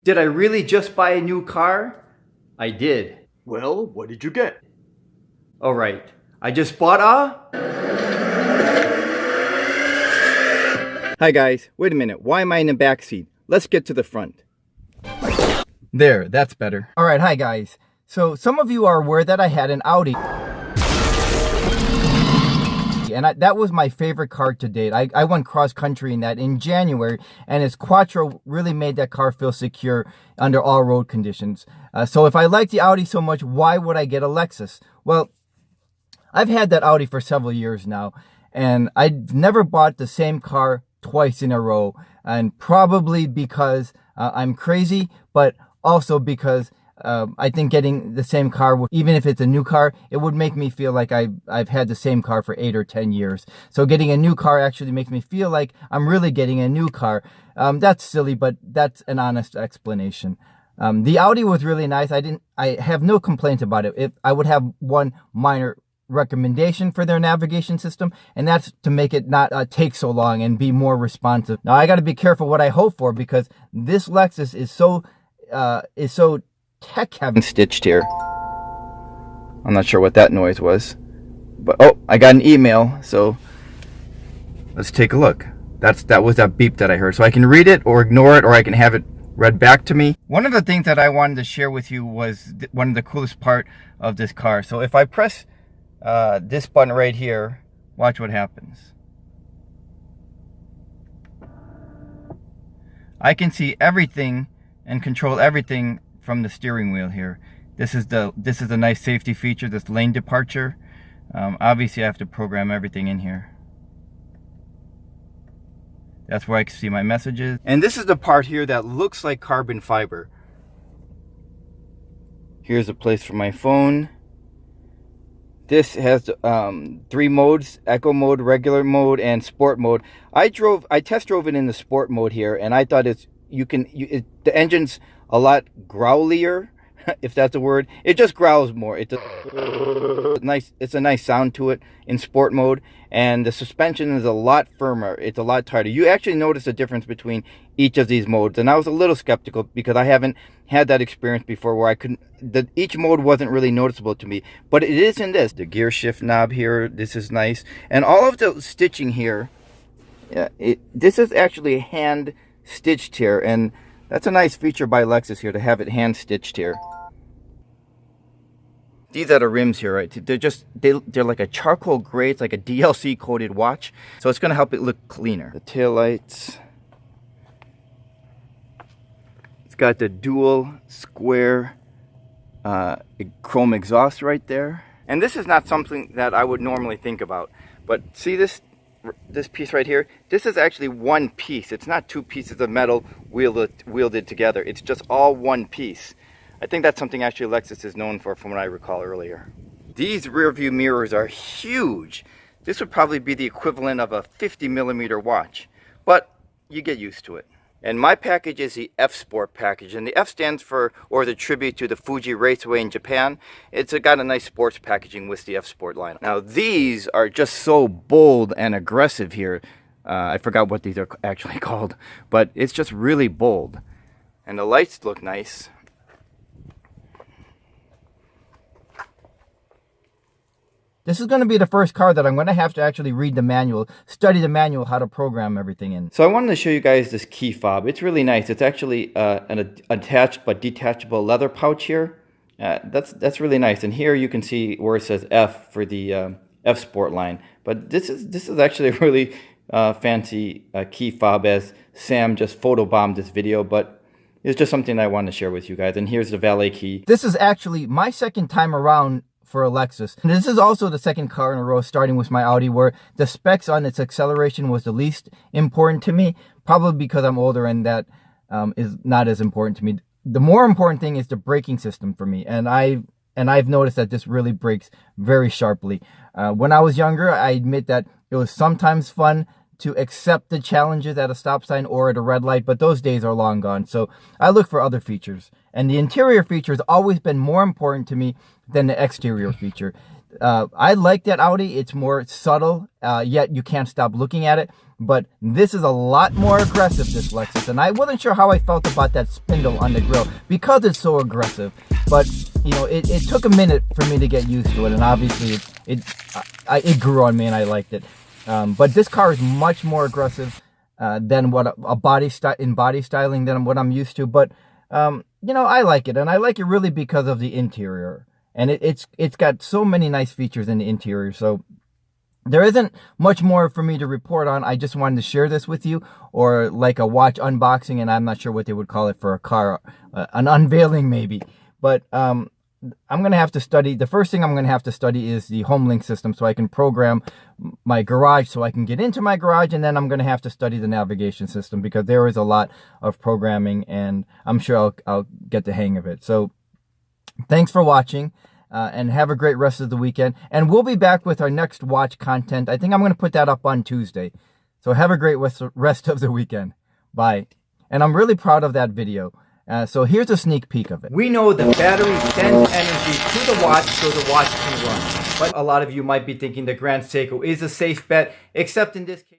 Did I really just buy a new car? I did. Well, what did you get? Alright, I just bought a... Hi guys, wait a minute, why am I in the back seat? Let's get to the front. There, that's better. Alright, hi guys. So some of you are aware that I had an Audi. And that was my favorite car to date. I went cross country in that in January, and its Quattro really made that car feel secure under all road conditions. So if I like the Audi so much, why would I get a Lexus? Well, I've had that Audi for several years now, and I've never bought the same car twice in a row, and probably because I'm crazy, but also because I think getting the same car, even if it's a new car, it would make me feel like I've had the same car for 8 or 10 years. So getting a new car actually makes me feel like I'm really getting a new car. That's silly, but that's an honest explanation. The Audi was really nice. I have no complaints about it. I would have one minor recommendation for their navigation system, and that's to make it not take so long and be more responsive. Now I got to be careful what I hope for, because this Lexus is so tech heavy stitched here. I'm not sure what that noise was, but oh, I got an email, so let's take a look. That was that beep that I heard. So I can read it or ignore it, or I can have it read back to me. One of the things that I wanted to share with you was one of the coolest part of this car. So if I press this button right here, watch what happens. I can see everything and control everything from the steering wheel here. This is a nice safety feature, this lane departure. Obviously I have to program everything in here. That's where I can see my messages. And this is the part here that looks like carbon fiber. Here's a place for my phone. This has 3 modes: eco mode, regular mode, and sport mode. I test drove it in the sport mode here, and I thought the engine's a lot growlier, if that's a word. It just growls more. It's a nice sound to it in sport mode, and the suspension is a lot firmer. It's a lot tighter. You actually notice a difference between each of these modes, and I was a little skeptical because I haven't had that experience before where each mode wasn't really noticeable to me, but it is in this. The gear shift knob here, this is nice, and all of the stitching here, this is actually hand stitched here, and that's a nice feature by Lexus here, to have it hand stitched here. These are the rims here, right? They're like a charcoal gray. It's like a DLC coated watch, so it's going to help it look cleaner. The tail lights. It's got the dual square chrome exhaust right there. And this is not something that I would normally think about, but see this piece right here? This is actually one piece. It's not 2 pieces of metal wielded together. It's just all one piece. I think that's something actually Lexus is known for, from what I recall earlier. These rear view mirrors are huge. This would probably be the equivalent of a 50mm watch, but you get used to it. And my package is the F Sport package, and the F stands for, or the tribute to the Fuji Raceway in Japan. It's got a nice sports packaging with the F Sport line. Now these are just so bold and aggressive here. I forgot what these are actually called, but it's just really bold. And the lights look nice. This is going to be the first car that I'm going to have to actually read the manual, study the manual, how to program everything in. So I wanted to show you guys this key fob. It's really nice. It's actually an attached but detachable leather pouch here. That's really nice. And here you can see where it says F for the F Sport line. But this is actually a really fancy key fob, as Sam just photobombed this video, but it's just something I wanted to share with you guys. And here's the valet key. This is actually my second time around for a Lexus. And this is also the second car in a row, starting with my Audi, where the specs on its acceleration was the least important to me, probably because I'm older and that is not as important to me. The more important thing is the braking system for me, and I've noticed that this really brakes very sharply. When I was younger, I admit that it was sometimes fun to accept the challenges at a stop sign or at a red light, but those days are long gone. So I look for other features, and the interior feature has always been more important to me than the exterior feature. I like that Audi. It's more subtle, yet you can't stop looking at it. But this is a lot more aggressive, this Lexus. And I wasn't sure how I felt about that spindle on the grill because it's so aggressive. But, you know, it took a minute for me to get used to it. And obviously it grew on me and I liked it. But this car is much more aggressive than what a body styling than what I'm used to. But, you know, I like it. And I like it really because of the interior. And it's got so many nice features in the interior. So there isn't much more for me to report on. I just wanted to share this with you, or like a watch unboxing, and I'm not sure what they would call it for a car, an unveiling maybe. But I'm going to have to study. The first thing I'm going to have to study is the HomeLink system so I can program my garage so I can get into my garage. And then I'm going to have to study the navigation system because there is a lot of programming, and I'm sure I'll get the hang of it. So thanks for watching. And have a great rest of the weekend. And we'll be back with our next watch content. I think I'm going to put that up on Tuesday. So have a great rest of the weekend. Bye. And I'm really proud of that video. So here's a sneak peek of it. We know the battery sends energy to the watch so the watch can run. But a lot of you might be thinking the Grand Seiko is a safe bet, except in this case.